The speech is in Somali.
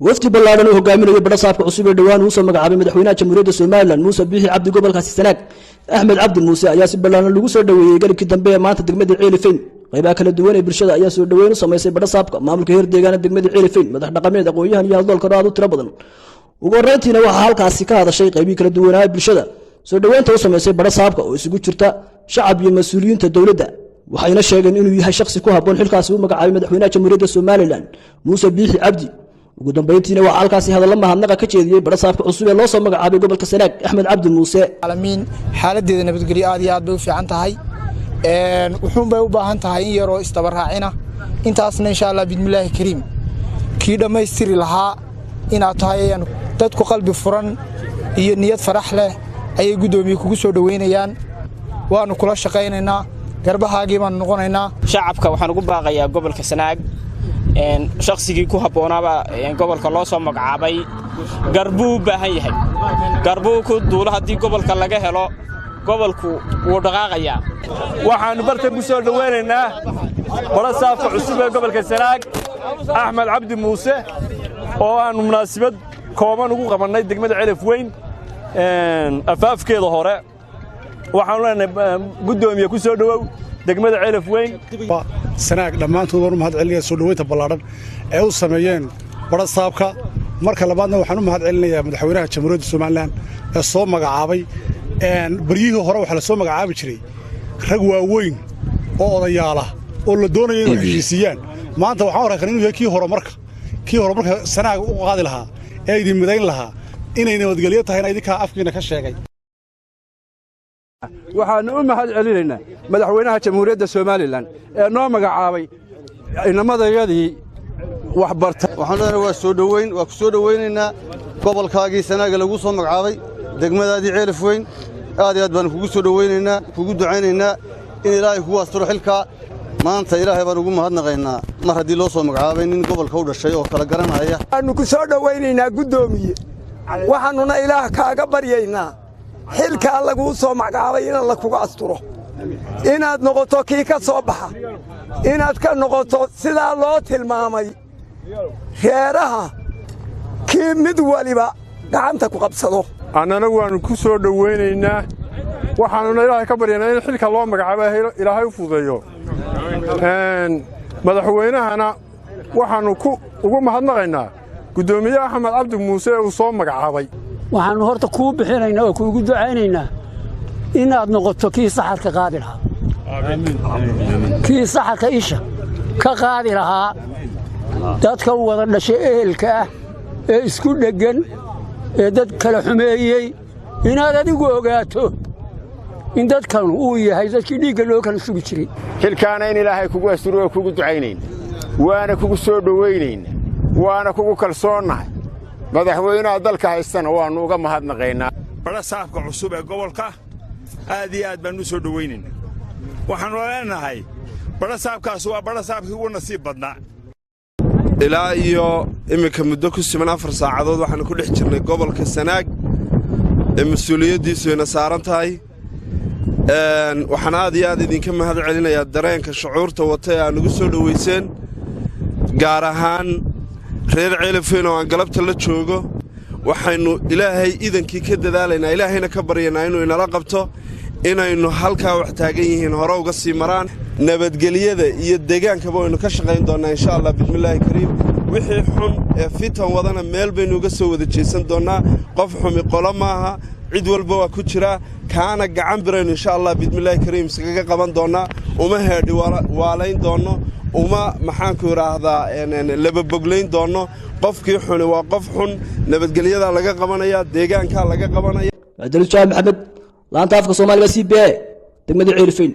wefti balaadhan oo hogaaminayo badhasaabka cusub ee dhawaan uu soo magacaabay madaxweynaha jamhuuriyadda Soomaaliland muuse biixi cabdi gobolka sanag axmed cabdi muuse ayaa si balaadhan lagu soo dhaweeyay galkii dambe ee maanta degmada celafweyn qaybaha kala duwan ee bulshada ayaa soo dhaweyn u sameysay badhasaabka maamulka heer deegaanka degmada celafweyn madax dhaqameed aqoon-yahan iyo hadalka raad u tiro badan ugu horeyntiina waxa halkaasi ka hadashay qaybihi kala duwan ee bulshada soo dhaweynta u sameysay badhasaabka oo isugu jirta shacab iyo mas'uuliyiinta dawladda waxayna sheegeen inuu yahay shakhsi ku habboon xilkaasi uu magacaabay madaxweynaha jamhuuriyadda Soomaaliland muuse biixi cabdi ugu dambeyntiina waxa halkaasi hadallo mahadnaqa ka jeediyay badhasaabka cusub ee loo soo magacaabay gobolka sanag axmed cabdi muuse alamin xaaladeeda nabadgelyo aad iyo aad bay u fiican tahay wuxuu bay u baahan tahay in yaro istabarraacina intaasna insha Allah bismillaahi kariim kii dhameystiri lahaa inaad tahay dadku qalbi furan iyo niyad farax leh ay gudoomiye kugu soo dhaweynayaan waanu kula shaqaynaynaa garbahaagii baan noqonaynaa shacabka waxaan ugu baaqayaa gobolka sanag shakhsigii ku haboonaaba gobolka loo soo magacaabay garbuu baahan yahay garbuu ku duula hadii gobolka laga helo gobolku wuu dhaqaaqayaa waxaan bartan ku soo dhaweynaynaa badhasaabka cusub ee gobolka sanag axmed cabdi muuse oo aan munaasabad kooban ugu qabanay degmada celafweyn afaafkeeda hore waxaan leenahay gudoomiye ku soo dhawow degmada celafweyn sanag dhamaantood oo mahad celinaya soo dhaweynta balaadhan ee u sameeyeen badhasaabka marka labaadna waxaan u mahad celinayaa madaxweynaha jamhuuriyadda Soomaaliland ee soo magacaabay baryihii hore waxa la soo magacaabi jiray rag waaweyn oo odayaala oo la doonayo inay heshiisiyaan maanta waxaan arkaa inuu yahay kii hore marka sanag u qaadi lahaa ee idin midayn lahaa inay nabadgelyo tahay idinka afkiina ka sheegay waxaanu u mahad celinaynaa madaxweynaha jamhuuriyadda Soomaaliland ee noo magacaabay inamadayadii wax barta waxaan leenahay waa ku soo dhaweynaynaa gobolkaagii sanaaga lagu soo magacaabay degmadaadii celafweyn aad iyo aad baan kugu soo dhaweynaynaa kugu ducaynaynaa in ilaahay kugu asturo xilka maanta ilaahay baan ugu mahadnaqaynaa mar haddii loo soo magacaabay nin gobolka u dhashay oo kala garanaya waxaanu ku soo dhaweynaynaa gudoomiye waxaanuna ilaah kaaga baryaynaa xilka lagu soo magacaabay in la kugu asturo inaad noqoto kii ka soo baxa inaad ka noqoto sida loo tilmaamay reeraha kii mid waliba gacanta ku qabsado annana waanu ku soo dhaweynaynaa waxaanuna ilaahay ka baryaynaa in xilka loo magacaabay ilaahay u fududeeyo madaxweynahana waxaanu ugu mahadnaqaynaa gudoomiye axmed cabdi muuse ee uu soo magacaabay waxaanu horta kuu bixinaynaa oo kuugu ducaynaynaa inaad noqoto kii saxarka qaadi lahaa kii saxarka isha ka qaadi lahaa dadka wada dhashay ehelka ah ee isku dheggan ee dad kala xumeeyey inaad adigu ogaato in dadkan uu yahay dadkii dhiigga loo kala sugi jiray xilkaana in ilaahay kugu asturo oo kugu ducaynayna waana kugu soo dhaweynayna waana kugu kalsoonnahay madaxweynaha dalka haystana waanu uga mahadnaqaynaa badhasaabka cusub ee gobolka aad iyo aad baan u soo dhaweynaynaa waxaanu leenahay badhasaabkaas waa badhasaabkii ugu nasiib badnaa ilaa iyo iminka muddo ku siman 4 saacadood waxaanu ku dhex jirnay gobolka sanag ee mas'uuliyaddiisu ayna saaran tahay waxaan aad iyo aad idinka mahad celinayaa dareenka shucuurta wata ee aad nagu soo dhaweyseen gaar ahaan reer celafweyn oo aan galabta la joogo waxaynu ilaahay idankii ka dadaalaynaa ilaahayna ka baryaynaa inuu inala qabto inaynu halkaa wax taagan yihiin hore uga sii maraan nabadgelyada iyo deegaankaba waynu ka shaqayn doonnaa insha Allah bismillaahi kariim wixii xun ee fitan wadana meel baynu uga soo wada jeesan doonnaa qof xumi qolo maaha cid walba waa ku jira kaana gacan biraynu insha Allah bismillaahi kariim iskaga qaban doonnaa uma heedhi waalayn doonno uma maxaanku yiraahdaa laba boglayn doono qofkii xun waa qof xun nabadgelyada laga qabanaya deegaanka laga qabanaya badhasaabka maxamed laanta afka Soomaaliga CBA degmada celafweyn